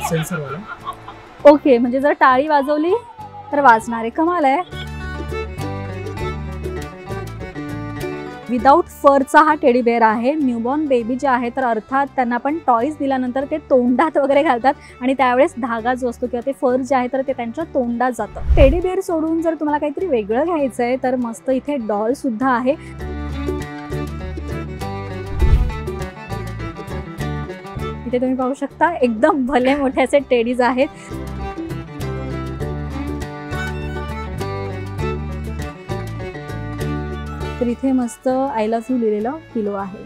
सेन्सरवाला. Okay, म्हणजे जर टाळी वाजवली तर वाजणार आहे. कमाल आहे. विदाउट फरचा हा टेडी बेअर आहे. न्यूबॉर्न बेबी जे आहे तर अर्थात त्यांना पण टॉयज दिल्यानंतर ते तोंडात वगैरे घालतात आणि त्यावेळेस धागा जो असतो किंवा ते फर जे आहे तर ते त्यांच्या तोंडात जातं. टेडी बेअर सोडून जर तुम्हाला काहीतरी वेगळं घ्यायचं आहे तर मस्त इथे डॉल सुद्धा आहे. इथे तुम्ही पाहू शकता एकदम भले मोठे असे टेडीज आहेत. तर इथे मस्त आय लव्ह यू लिहिलेलं पिलो आहे.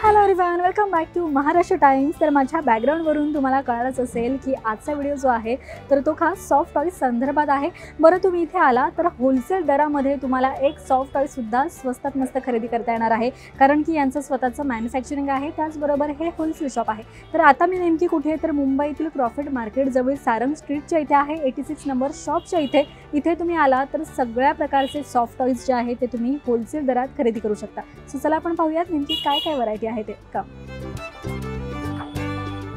Hello everyone, welcome back to Maharashtra Times. तर माझ्या बॅकग्राऊंडवरून तुम्हाला कळालंच असेल की आजचा व्हिडिओ जो आहे तर तो खास सॉफ्ट टॉईज संदर्भात आहे. बरं, तुम्ही इथे आला तर होलसेल दरामध्ये तुम्हाला एक सॉफ्ट टॉईजसुद्धा स्वस्तात मस्त खरेदी करता येणार आहे, कारण की यांचं स्वतःचं मॅन्युफॅक्चरिंग आहे. त्याचबरोबर हे होलसेल शॉप आहे. तर आता मी नेमकी कुठे तर मुंबईतील प्रॉफिट मार्केटजवळ सारंग स्ट्रीटच्या इथे आहे, 86 नंबर शॉपच्या इथे तुम्ही आला तर सगळ्या प्रकारचे सॉफ्ट टॉईज जे आहे ते तुम्ही होलसेल दरात खरेदी करू शकता. सो चला आपण पाहूयात नेमकी काय काय व्हरायटी आहे ते का.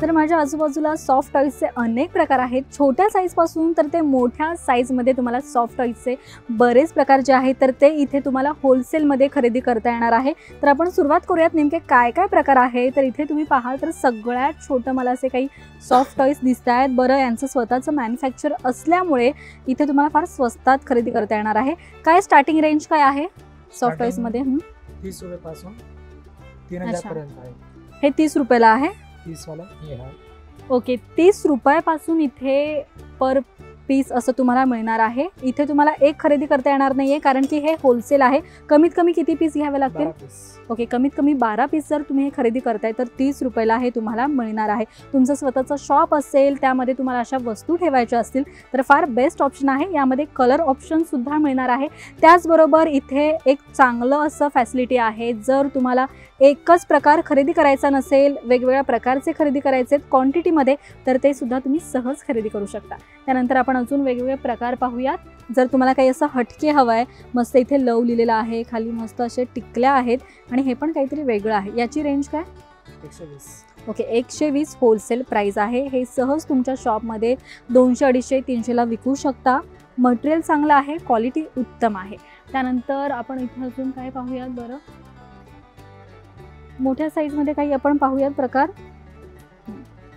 तर माझ्या आजूबाजूला सॉफ्ट टॉईजचे अनेक प्रकार आहेत. छोट्या साईजपासून तर ते मोठ्या साईजमध्ये तुम्हाला सॉफ्ट टॉईजचे बरेच प्रकार जे आहेत तर ते इथे तुम्हाला होलसेलमध्ये खरेदी करता येणार आहे. तर आपण सुरुवात करूयात नेमके काय काय प्रकार आहे. तर इथे तुम्ही पाहाल तर सगळ्यात छोटं मला असे काही सॉफ्ट टॉईज दिसत आहेत. बरं, यांचं स्वतःचं मॅन्युफॅक्चर असल्यामुळे इथे तुम्हाला फार स्वस्तात खरेदी करता येणार आहे. काय स्टार्टिंग रेंज काय आहे सॉफ्ट टॉईजमध्ये? 30 रुपयापासून 3000 पर्यंत आहे. हे 30 रुपयाला आहे. 30 वाला हे आहे. ओके, 30 रुपयापासून इथे पर पीस असं तुम्हाला मिळणार आहे. इथे तुम्हाला एक खरेदी करता येणार नाहीये कारण की हे होलसेल आहे. कमीत कमी किती पीस घ्यावे लागतील? ओके, कमीत कमी 12 पीस जर तुम्ही हे खरेदी करताय तर 30 रुपयाला हे तुम्हाला मिळणार आहे. तुमचं स्वतःचं शॉप असेल, त्यामध्ये तुम्हाला अशा वस्तू ठेवायच्या असतील तर फार बेस्ट ऑप्शन आहे. यामध्ये कलर ऑप्शन सुद्धा मिळणार आहे. त्याचबरोबर इथे एक चांगलं असं फॅसिलिटी आहे. जर तुम्हाला एकच प्रकार खरेदी करायचा नसेल, वेगवेगळ्या प्रकारचे खरेदी करायचे क्वांटिटीमध्ये, तर ते सुद्धा तुम्ही सहज खरेदी करू शकता. त्यानंतर आपण अजून वेगवेगळे प्रकार पाहूयात. जर तुम्हाला काही असं हटके हवं आहे, मस्त इथे लव लिहिलेलं आहे, खाली मस्त असे टिकल्या आहेत आणि हे पण काहीतरी वेगळं आहे. याची रेंज काय? 120. ओके, 120 होलसेल प्राईस आहे. हे सहज तुमच्या शॉपमध्ये 200, 250, 300ला विकू शकता. मटेरियल चांगलं आहे, क्वालिटी उत्तम आहे. त्यानंतर आपण इथे अजून काय पाहूयात बरं. मोठ्या साईजमध्ये काही आपण पाहूयात प्रकार.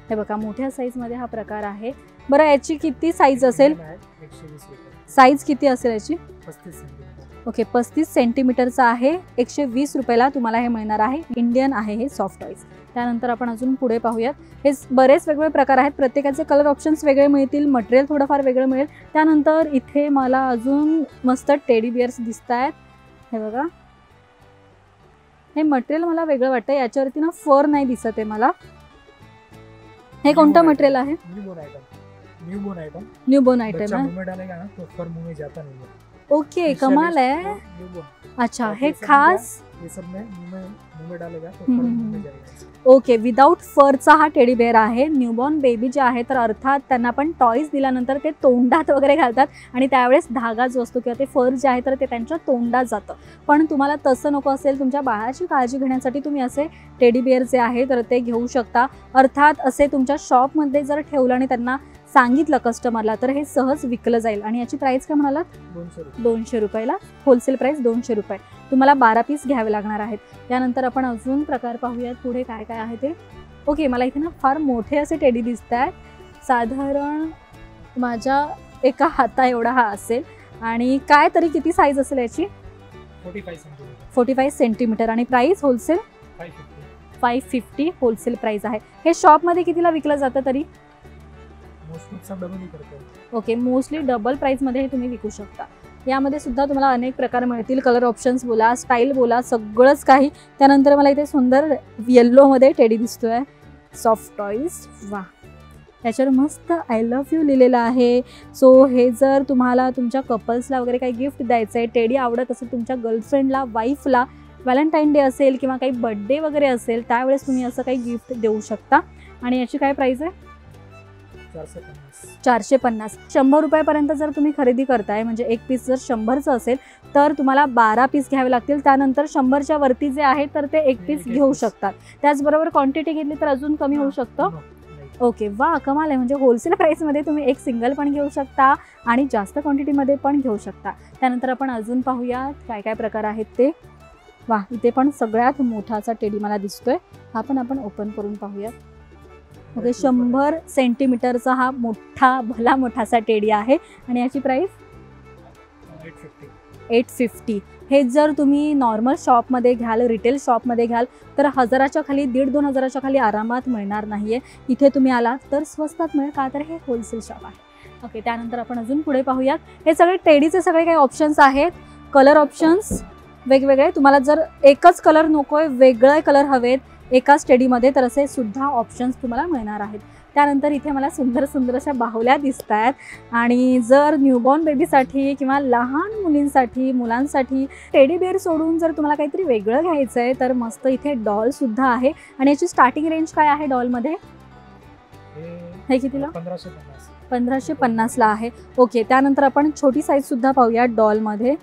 हे बघा, मोठ्या साईजमध्ये हा प्रकार आहे. बरं, याची किती साईज असेल? 120 रुपये. साईज किती असेल याची? 35 सेंटीमीटर. ओके, 35 सेंटीमीटरचा आहे. 120 रुपयाला तुम्हाला हे मिळणार आहे. इंडियन आहे हे सॉफ्ट टॉईज. त्यानंतर आपण अजून पुढे पाहूयात. हे बरेच वेगवेगळे प्रकार आहेत. प्रत्येकाचे कलर ऑप्शन्स वेगळे मिळतील, मटेरियल थोडंफार वेगळं मिळेल. त्यानंतर इथे मला अजून मस्त टेडी बिअर्स दिसत आहेत. हे बघा, हे मटेरियल मला वेगळं वाटतं. याच्यावरती ना फर नाही दिसत आहे मला. हे कोणतं मटेरियल आहे? न्यूबॉर्न आइटम है. मुंह डालेगा ना तो फर मुंह में जाता नहीं है. ओके, कमाल है. अच्छा, हे खास ये सब में मुंह में डालेगा तो फर मुंह में जाएगा. ओके, विदाउट फरचा हा टेडी बेअर आहे. न्यूबॉर्न बेबी जे आहे तर अर्थात त्यांना पण टॉयज दिल्यानंतर ते तोंडात वगैरे घालतात आणि त्यावेळेस धागा जो असतो किंवा ते फर जे आहे तर ते त्यांच्या तोंडात जातं. पण तुम्हाला तसं नको असेल, तुमच्या बाळाची काळजी घेण्यासाठी तुम्ही असे टेडी बेअर जे आहे तर ते घेऊ शकता. अर्थात असे तुमच्या शॉपमध्ये जर ठेवलं आणि त्यांना सांगितलं कस्टमरला तर हे सहज विकलं जाईल. आणि याची प्राइस काय म्हणालात? 200 रुपयाला. होलसेल प्राइस 200 रुपये. तुम्हाला 12 पीस घ्यावे लागणार आहेत. त्यानंतर आपण अजून प्रकार पाहूयात पुढे काय काय आहे ते. ओके, मला इथे ना फार मोठे असे टेडी दिसत आहेत. साधारण माझ्या एका हाता एवढा हा असेल. आणि काय तरी किती साईज असेल याची? 45 सेंटीमीटर. आणि प्राइस होलसेल 550 होलसेल प्राइस आहे. हे शॉपमध्ये कितीला विकलं जातं तरी? ओके, मोस्टली डबल प्राइसमध्ये हे तुम्ही विकू शकता. यामध्ये सुद्धा तुम्हाला अनेक प्रकार मिळतील. कलर ऑप्शन्स बोला, स्टाईल बोला, सगळंच काही. त्यानंतर मला इथे सुंदर येल्लोमध्ये टेडी दिसतोय, सॉफ्ट टॉईज. वा, याच्यावर मस्त आय लव्ह यू लिहिलेलं आहे. सो हे जर तुम्हाला तुमच्या कपल्सला वगैरे काही गिफ्ट द्यायचं आहे, टेडी आवडत असेल तुमच्या गर्लफ्रेंडला, वाईफला, व्हॅलेंटाईन डे असेल किंवा काही बर्थडे वगैरे असेल त्यावेळेस तुम्ही असं काही गिफ्ट देऊ शकता. आणि याची काय प्राइस आहे? 450. 100 रुपयापर्यंत जर तुम्ही खरेदी करताय म्हणजे एक पीस जर 100चं असेल तर तुम्हाला 12 पीस घ्यावे लागतील. त्यानंतर 100च्या वरती जे आहे तर ते एक पीस घेऊ शकतात. त्याचबरोबर क्वांटिटी घेतली तर अजून कमी होऊ शकतं. ओके, वा, कमाल आहे. म्हणजे होलसेल प्राईसमध्ये तुम्ही एक सिंगल पण घेऊ शकता आणि जास्त क्वांटिटीमध्ये पण घेऊ शकता. त्यानंतर आपण अजून पाहूया काय काय प्रकार आहेत ते. वा, इथे पण सगळ्यात मोठाचा टेडी मला दिसतोय. हा पण आपण ओपन करून पाहूया. ओके, 100 सेंटीमीटरचा हा मोठा भला मोठासा टेडी आहे आणि याची प्राईस 850. हे जर तुम्ही नॉर्मल शॉपमध्ये घ्याल, रिटेल शॉपमध्ये घ्याल तर 1000च्या खाली, 1,500-2 हजाराच्या खाली आरामात मिळणार नाही आहे. इथे तुम्ही आलात तर स्वस्तात मिळेल, का तर हे होलसेल शॉप आहे. ओके, त्यानंतर आपण अजून पुढे पाहूयात. हे सगळे टेडीचे सगळे काही ऑप्शन्स आहेत. कलर ऑप्शन्स वेगवेगळे. तुम्हाला जर एकच कलर नको आहे, वेगळे कलर हवेत एकाच टेडीमध्ये, तर असे सुद्धा ऑप्शन्स तुम्हाला मिळणार आहेत. त्यानंतर इथे मला सुंदर सुंदर अशा बाहुल्या दिसत आहेत. आणि जर न्यूबॉर्न बेबीसाठी किंवा लहान मुलींसाठी, मुलांसाठी टेडी बेअर सोडून जर तुम्हाला काहीतरी वेगळं घ्यायचं आहे तर मस्त इथे डॉलसुद्धा आहे. आणि याची स्टार्टिंग रेंज काय आहे डॉलमध्ये? हे कितीला? 1550ला आहे. ओके, त्यानंतर आपण छोटी साईजसुद्धा पाहूया डॉलमध्ये.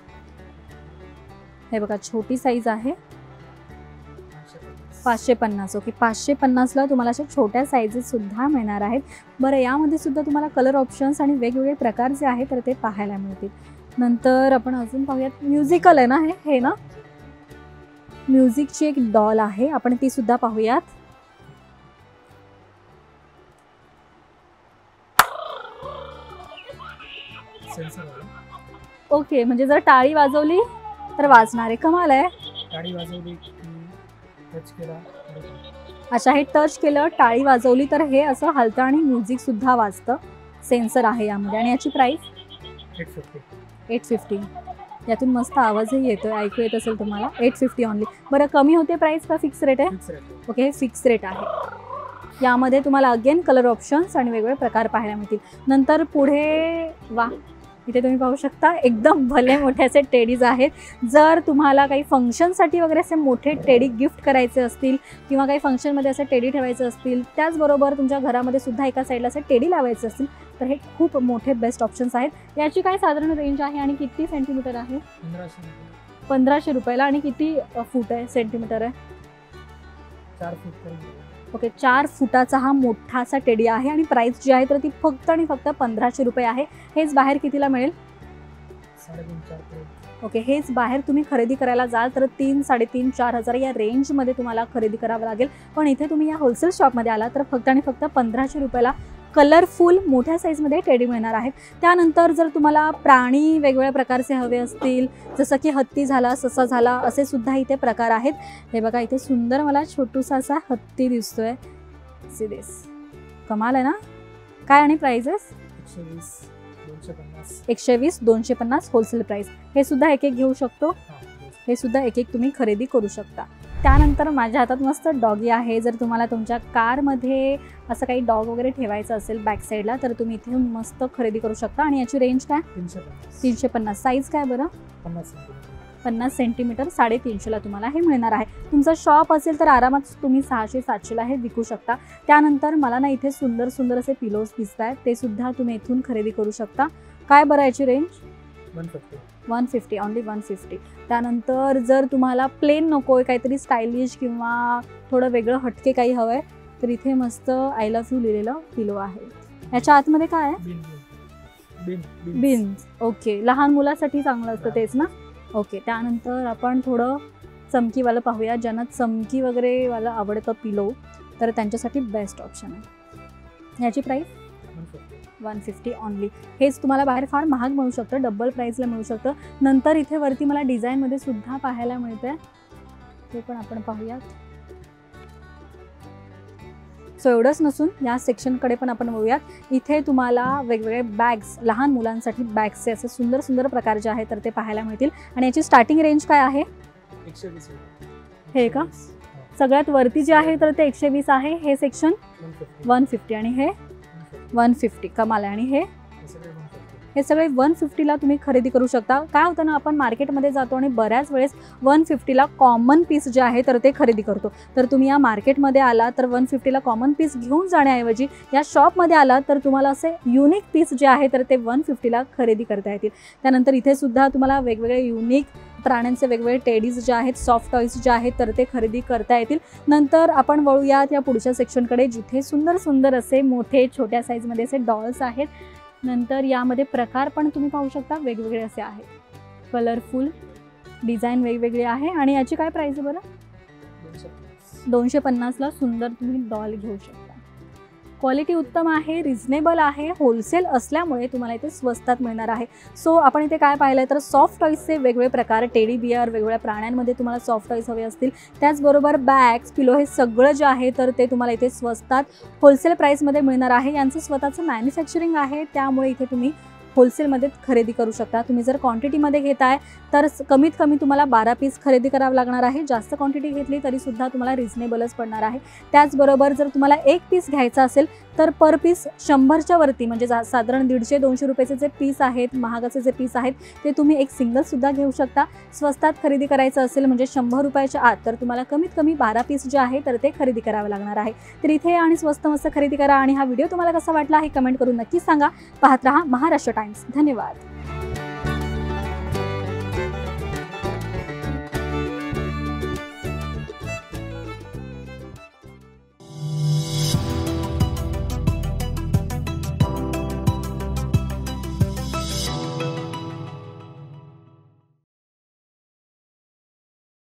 हे बघा, छोटी साईज आहे 550. ओके, 550ला तुम्हाला अशा छोट्या साईजेस सुद्धा मिळणार आहेत. बरं, यामध्ये सुद्धा तुम्हाला कलर ऑप्शन्स आणि वेगवेगळे प्रकार जे आहेत तर ते पाहायला मिळतील. नंतर आपण अजून पाहूयात. म्युझिकल आहे ना हे ना? म्युझिकची एक डॉल आहे, आपण ती सुद्धा पाहूयात. ओके, म्हणजे जर टाळी वाजवली तर वाजणार आहे. कमाल आहे. टाळी वाजवली, टच केला, अच्छा, हे टच केलं, टाळी वाजवली तर हे असं हलतं आणि म्युझिक सुद्धा वाजतं. सेन्सर आहे यामध्ये. आणि याची प्राइस 850. यातून मस्त आवाजही येतोय, ऐकू येत असेल तुम्हाला. 850 ऑनली. बरं, कमी होते प्राइस का फिक्स रेट आहे? ओके, हे फिक्स रेट आहे. यामध्ये तुम्हाला अगेन कलर ऑप्शन्स आणि वेगवेगळे प्रकार पाहायला मिळतील. नंतर पुढे वा, इथे तुम्ही पाहू शकता एकदम भले मोठे असे टेडीज आहेत. जर तुम्हाला काही फंक्शनसाठी वगैरे असे मोठे टेडी गिफ्ट करायचे असतील किंवा काही फंक्शनमध्ये असे टेडी ठेवायचे असतील, त्याचबरोबर तुमच्या घरामध्ये सुद्धा एका साईडला असे टेडी लावायचे असतील तर हे खूप मोठे बेस्ट ऑप्शन्स आहेत. याची काय साधारण रेंज आहे आणि किती सेंटीमीटर आहे? 1500 रुपयाला. आणि किती फूट आहे, सेंटीमीटर आहे? 4 फूट. ओके, 4 फुटाचा हा मोठासा टेडी आहे आणि प्राइस जी आहे तर ती फक्त आणि फक्त 1500 रुपये आहे. हेच बाहेर कितीला मिळेल? 3.5-4. ओके, हेच बाहेर तुम्ही खरेदी करायला जाल तर 3-3,500-4 हजार या रेंजमध्ये तुम्हाला खरेदी करावं लागेल. पण इथे तुम्ही या होलसेल शॉपमध्ये आला तर फक्त आणि फक्त 1500 रुपयाला कलरफुल मोठ्या साईजमध्ये टेडी मिळणार आहेत. त्यानंतर जर तुम्हाला प्राणी वेगवेगळ्या प्रकारचे हवे असतील, जसं की हत्ती झाला, ससा झाला, असे सुद्धा इथे प्रकार आहेत. हे बघा, इथे सुंदर मला छोटूसा असा हत्ती दिसतोय. सिदेस, कमाल आहे ना? काय आणि प्राइजेस? 120-250 wholesale price. हे सुद्धा एक एक घेऊ शकतो. हे सुद्धा एक एक तुम्ही खरेदी करू शकता. त्यानंतर माझ्या हातात मस्त डॉगी आहे. जर तुम्हाला तुमच्या कारमध्ये असं काही डॉग वगैरे ठेवायचं असेल बॅक साईडला तर तुम्ही इथे मस्त खरेदी करू शकता. आणि याची रेंज काय? 350. साईज काय बरं? 50 सेंटीमीटर. 350ला तुम्हाला हे मिळणार आहे. तुमचं शॉप असेल तर आरामात तुम्ही 600-700ला हे विकू शकता. त्यानंतर मला ना इथे सुंदर सुंदर असे पिलोज दिसत आहेत, ते सुद्धा तुम्ही इथून खरेदी करू शकता. काय बरं याची रेंज? 150. ऑनली 150. त्यानंतर जर तुम्हाला प्लेन नको आहे, काहीतरी स्टायलिश किंवा थोडं वेगळं हटके काही हवं आहे तर इथे मस्त आय लव्ह यू लिहिलेलं पिलो आहे. याच्या आतमध्ये काय आहे? बीन्स. ओके, लहान मुलासाठी चांगलं असतं तेच ना? ओके, त्यानंतर आपण थोडं चमकीवालं पाहूया. ज्यांना चमकी वगैरे वाला आवडतं पिलो तर त्यांच्यासाठी बेस्ट ऑप्शन आहे. याची प्राईस 150 ऑनली. हेच तुम्हाला बाहेर फार महाग मिळू शकतं, डबल प्राईसला मिळू शकतं. नंतर इथे वरती मला डिझाईनमध्ये सुद्धा पाहायला मिळतंय, ते पण आपण पाहूयात. सो एवढंच नसून या सेक्शनकडे पण आपण बघूयात. इथे तुम्हाला वेगवेगळे बॅग्स, लहान मुलांसाठी बॅग्सचे असे सुंदर सुंदर प्रकार जे आहेत तर ते पाहायला मिळतील. आणि याची स्टार्टिंग रेंज काय आहे? 120. हे का? सगळ्यात वरती जे आहे तर ते 120 आहे. हे सेक्शन 150 आणि हे 150. कमाल आहे. आणि हे हे सगळे 150ला तुम्ही खरेदी करू शकता. काय होतं ना, आपण मार्केटमध्ये जातो आणि बऱ्याच वेळेस 150ला कॉमन पीस जे आहे तर ते खरेदी करतो. तर तुम्ही या मार्केटमध्ये आला तर 150ला कॉमन पीस घेऊन जाण्याऐवजी या शॉपमध्ये आला तर तुम्हाला असे युनिक पीस जे आहे तर ते 150ला खरेदी करता येतील. त्यानंतर इथे सुद्धा तुम्हाला वेगवेगळे युनिक प्राण्यांचे वेगवेगळे टेडीज जे आहेत, सॉफ्ट टॉईज जे आहेत तर ते खरेदी करता येतील. नंतर आपण वळूयात या पुढच्या सेक्शनकडे, जिथे सुंदर सुंदर असे मोठे छोट्या साईजमध्ये असे डॉल्स आहेत. नंतर यामध्ये प्रकार पण तुम्ही पाहू शकता, वेगवेगळे असे आहेत, कलरफुल डिझाईन वेगवेगळे आहे. आणि याची काय प्राईस आहे बरं? 250ला सुंदर तुम्ही डॉल घेऊ शकता. क्वालिटी उत्तम आहे, रिझनेबल आहे, होलसेल असल्यामुळे तुम्हाला इथे स्वस्तात मिळणार आहे. सो आपण इथे काय पाहिलं तर सॉफ्ट टॉईजचे वेगवेगळे प्रकार, टेडी बिअर, वेगवेगळ्या प्राण्यांमध्ये तुम्हाला सॉफ्ट टॉईज हवे असतील, त्याचबरोबर बॅग्स, पिलो, हे सगळं जे आहे तर ते तुम्हाला इथे स्वस्तात होलसेल प्राईसमध्ये मिळणार आहे. यांचं स्वतःचं मॅन्युफॅक्चरिंग आहे, त्यामुळे इथे तुम्ही होलसेलमध्ये खरेदी करू शकता. तुम्ही जर क्वांटिटीमध्ये घेताय तर कमीत कमी तुम्हाला 12 पीस खरेदी करावं लागणार आहे. जास्त क्वांटिटी घेतली तरीसुद्धा तुम्हाला रिझनेबलच पडणार आहे. त्याचबरोबर जर तुम्हाला 1 पीस घ्यायचा असेल तर पर पीस 100च्या वरती, म्हणजे साधारण 150-200 रुपयाचे जे पीस आहेत, महागाचे जे पीस आहेत ते तुम्ही एक सिंगलसुद्धा घेऊ शकता. स्वस्तात खरेदी करायचं असेल म्हणजे 100 रुपयाच्या आत तर तुम्हाला कमीत कमी 12 पीस जे आहे तर ते खरेदी करावं लागणार आहे. तर इथे आणि स्वस्त मस्त खरेदी करा. आणि हा व्हिडिओ तुम्हाला कसा वाटला हे कमेंट करून नक्की सांगा. पाहत रहा महाराष्ट्र टाइम्स. धन्यवाद.